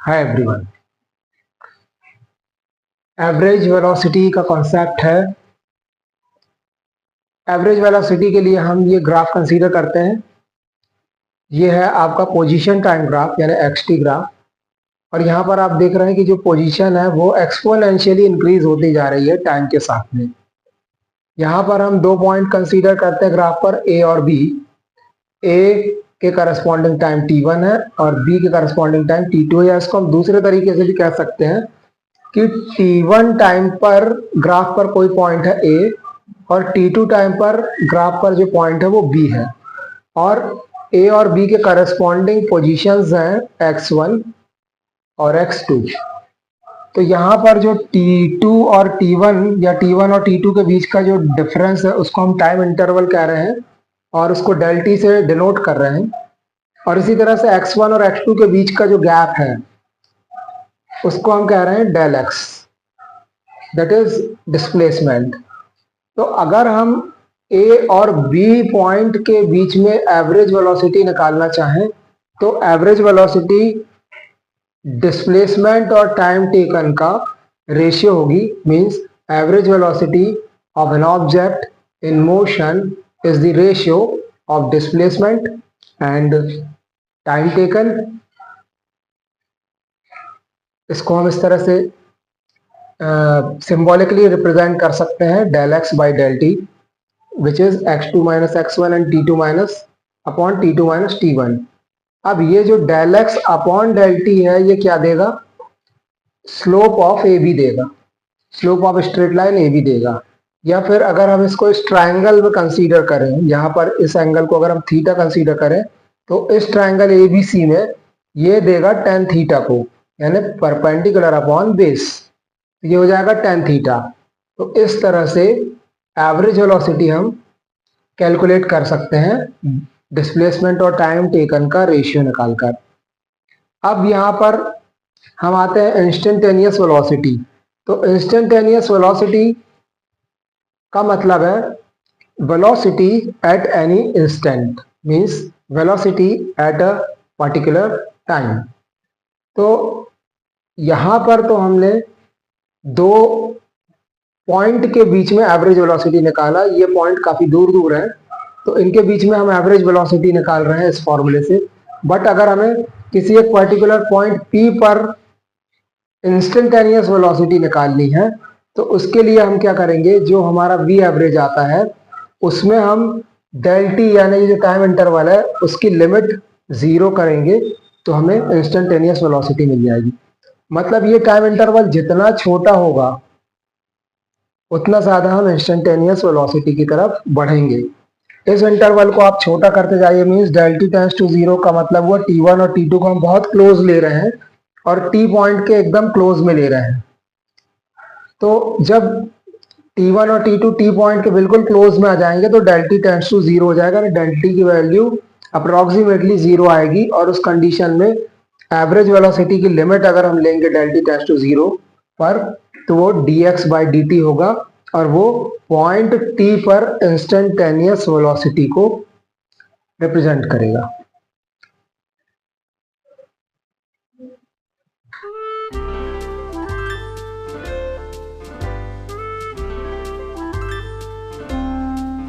Hi everyone. Average velocity का concept है। Average velocity के लिए हम ये ग्राफ कंसीडर करते हैं। ये है आपका पोजीशन टाइम ग्राफ यानी एक्सटी ग्राफ, और यहाँ पर आप देख रहे हैं कि जो पोजीशन है वो एक्सपोनेंशियली इंक्रीज होती जा रही है टाइम के साथ में। यहाँ पर हम दो पॉइंट कंसीडर करते हैं ग्राफ पर, ए और बी। ए के करस्पॉन्डिंग टाइम t1 है और बी के करस्पॉन्डिंग टाइम t2 है, या इसको हम दूसरे तरीके से भी कह सकते हैं कि t1 टाइम पर ग्राफ पर कोई पॉइंट है a और t2 टाइम पर ग्राफ पर जो पॉइंट है वो b है, और a और b के करस्पॉन्डिंग पोजीशंस हैं x1 और x2। तो यहाँ पर जो t2 और t1 या t1 और t2 के बीच का जो डिफरेंस है उसको हम टाइम इंटरवल कह रहे हैं और उसको डेल टी से डिनोट कर रहे हैं। और इसी तरह से x1 और x2 के बीच का जो गैप है उसको हम कह रहे हैं del x, that is displacement. तो अगर हम a और b पॉइंट के बीच में एवरेज वेलोसिटी निकालना चाहें तो एवरेज वेलोसिटी डिस्प्लेसमेंट और टाइम टेकन का रेशियो होगी। Means average velocity of an object in motion is the ratio of displacement and time taken. इसको हम इस तरह से सिंबॉलिकली रिप्रेजेंट कर सकते हैं del x by del t, which is x2 minus x1 and t2 minus upon t2 minus t1। अब ये जो del x upon del t है ये क्या देगा? स्लोप ऑफ ए बी देगा, slope of straight line A B देगा। या फिर अगर हम इसको इस ट्राइंगल में कंसीडर करें, यहाँ पर इस एंगल को अगर हम थीटा कंसीडर करें तो इस ट्राइंगल ए बी सी में ये देगा टेन थीटा को, यानी परपेंडिकुलर अपॉन बेस, ये हो जाएगा टेन थीटा। तो इस तरह से एवरेज वेलोसिटी हम कैलकुलेट कर सकते हैं डिस्प्लेसमेंट और टाइम टेकन का रेशियो निकालकर। अब यहाँ पर हम आते हैं इंस्टेंटेनियस वेलोसिटी। तो इंस्टेंटेनियस वेलोसिटी का मतलब है velocity at any instant, means velocity at a particular time. तो यहाँ पर तो हमने दो पॉइंट के बीच में एवरेज वेलोसिटी निकाला, ये पॉइंट काफी दूर दूर है तो इनके बीच में हम एवरेज वेलोसिटी निकाल रहे हैं इस फॉर्मूले से। बट अगर हमें किसी एक पर्टिकुलर पॉइंट P पर इंस्टेंटेनियस वेलोसिटी निकालनी है तो उसके लिए हम क्या करेंगे, जो हमारा V एवरेज आता है उसमें हम डेल टी यानी जो टाइम इंटरवल है उसकी लिमिट 0 करेंगे तो हमें इंस्टेंटेनियस वेलोसिटी मिल जाएगी। मतलब ये टाइम इंटरवल जितना छोटा होगा उतना ज्यादा हम इंस्टेंटेनियस वेलोसिटी की तरफ बढ़ेंगे। इस इंटरवल को आप छोटा करते जाइए, means del t tends to 0 का मतलब हुआ t1 और t2 को हम बहुत क्लोज ले रहे हैं और t पॉइंट के एकदम क्लोज में ले रहे हैं। तो जब t1 और t2 t पॉइंट के बिल्कुल क्लोज में आ जाएंगे तो डेल टी टेंड्स टू 0 हो जाएगा, डेल टी की वैल्यू अप्रोक्सीमेटली 0 आएगी। और उस कंडीशन में एवरेज वेलोसिटी की लिमिट अगर हम लेंगे डेल टी टेंड्स टू 0 पर तो वो dx बाई dt होगा और वो पॉइंट t पर इंस्टेंटेनियस वेलोसिटी को रिप्रेजेंट करेगा।